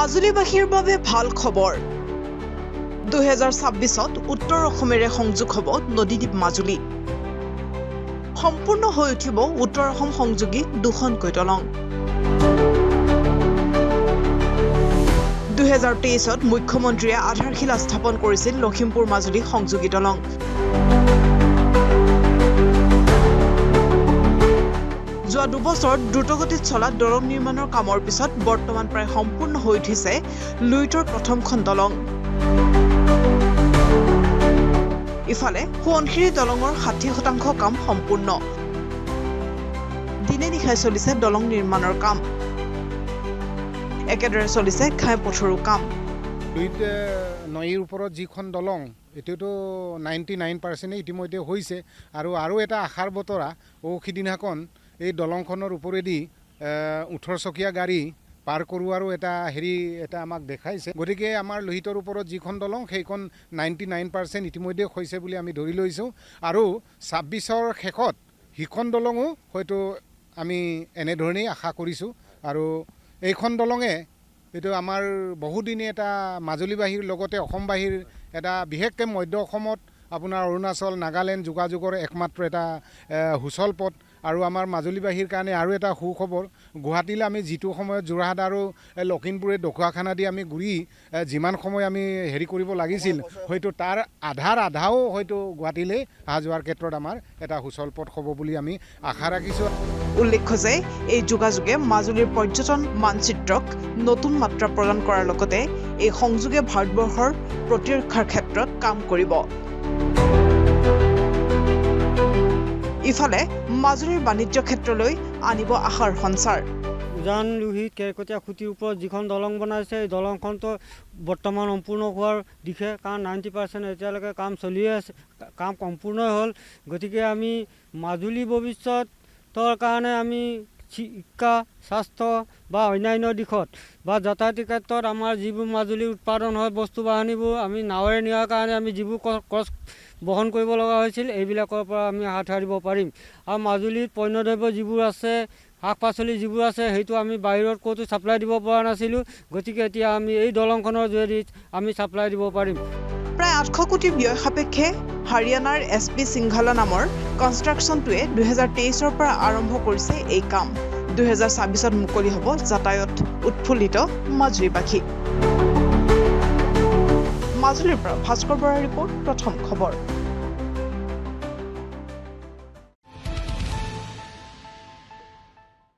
মাজুলীবাসীৰ বাবে ভাল খবৰ 2026ত উত্তৰ অসমেৰে সংযোগ হ'ব নদীদ্বীপ মাজুলী সম্পূৰ্ণ হৈ উঠিব উত্তৰ অসম সংযোগী দুখনকৈ দলং 2023ত মুখ্যমন্ত্ৰীয়ে আধাৰশিলা স্থাপন কৰিছিল লখিমপুৰ মাজুলী সংযোগী দলং যোৱা দুবছৰত দ্ৰুতগতিত চলা দলং নিৰ্মাণৰ কামৰ পিছত বৰ্তমান প্ৰায় সম্পূৰ্ণ হৈ উঠিছে লুইতৰ প্ৰথমখন দলং ইফালে সোৱণশিৰি দলঙৰ 60% কাম সম্পূৰ্ণ দিনে নিশাই চলিছে দলং নিৰ্মাণৰ কাম একেদৰে চলিছে ঘাই পথৰো কাম লুইত নৈৰ ওপৰত যিখন দলং এতিয়াতো 99% ইতিমধ্যে হৈছে আৰু এটা আশাৰ বতৰা সিদিনাখন এই দলংখনৰ ওপৰেদি 18 চকীয়া গাড়ী পাৰ কৰোৱাৰো এটা আমাক দেখাইছে গতিকে আমাৰ লোহিতৰ ওপৰত যিখন দলং সেইখন 99% ইতিমধ্যে হৈছে বুলি আমি ধৰি লৈছোঁ আৰু 26ৰ শেষত হিখন দলঙো হয়তো আমি এনেধৰণেই আশা কৰিছোঁ আৰু এইখন দলঙে এইটো আমাৰ বহুদিনে এটা মাজুলীবাসীৰ লগতে অসমবাসীৰ এটা বিশেষকৈ মধ্য অসমত আপোনাৰ অৰুণাচল নাগালেণ্ড যোগাযোগৰ একমাত্ৰ এটা সুচল পথ আৰু আমাৰ মাজুলীবাসীৰ কাৰণে আৰু এটা সুখবৰ গুৱাহাটীলৈ আমি যিটো সময়ত যোৰহাট আৰু লখিমপুৰে ঢকুৱাখানা দি আমি ঘূৰি যিমান সময় আমি কৰিব লাগিছিল হয়তো তাৰ আধাও হয়তো গুৱাহাটীলৈ অহা যোৱাৰ ক্ষেত্ৰত আমাৰ এটা সুচল পথ হ'ব বুলি আমি আশা ৰাখিছোঁ উল্লেখ্য যে এই যোগাযোগে মাজুলীৰ পৰ্যটন মানচিত্ৰক নতুন মাত্ৰা প্ৰদান কৰাৰ লগতে এই সংযোগে ভাৰতবৰ্ষৰ প্ৰতিৰক্ষাৰ ক্ষেত্ৰত কাম কৰিব ইফালে মাজুলীৰ বাণিজ্য ক্ষেত্ৰলৈ আনিব আশাৰ সঞ্চাৰ উজান লোহিত কেৰকটীয়া খুঁটিৰ ওপৰত যিখন দলং বনাইছে এই দলংখনটো বৰ্তমান সম্পূৰ্ণ হোৱাৰ দিশে কাৰণ 90% এতিয়ালৈকে কাম চলিয়ে আছে কাম সম্পূৰ্ণই হ'ল গতিকে আমি মাজুলী ভৱিষ্যতৰ কাৰণে আমি শিক্ষা স্বাস্থ্য বা অন্যান্য দিশত বা যাতায়াতৰ ক্ষেত্ৰত আমাৰ যিবোৰ মাজুলী উৎপাদন হয় বস্তু বাহানিবোৰ আমি নাৱেৰে নিয়াৰ কাৰণে আমি যিবোৰ খৰচ বহন কৰিব লগা হৈছিল এইবিলাকৰ পৰা আমি হাত সাৰিব পাৰিম আৰু মাজুলীত পণ্যদ্ৰব্য যিবোৰ আছে শাক পাচলি যিবোৰ আছে সেইটো আমি বাহিৰত ক'তো ছাপ্লাই দিব পৰা নাছিলোঁ গতিকে এতিয়া আমি এই দলংখনৰ যোগেদি আমি ছাপ্লাই দিব পাৰিম প্ৰায় 800 কোটি ব্যয় সাপেক্ষে হাৰিয়ানাৰ SP সিংঘালা নামৰ কনষ্ট্ৰাকশ্যনটোৱে 2023ৰ পৰা আৰম্ভ কৰিছে এই কাম 2026ত মুকলি হ'ব যাতায়াত উৎফুল্লিত মাজুলীবাসী মাজুলীৰ পৰা ভাস্কৰ বৰাৰ ৰিপৰ্ট প্ৰথম খবৰ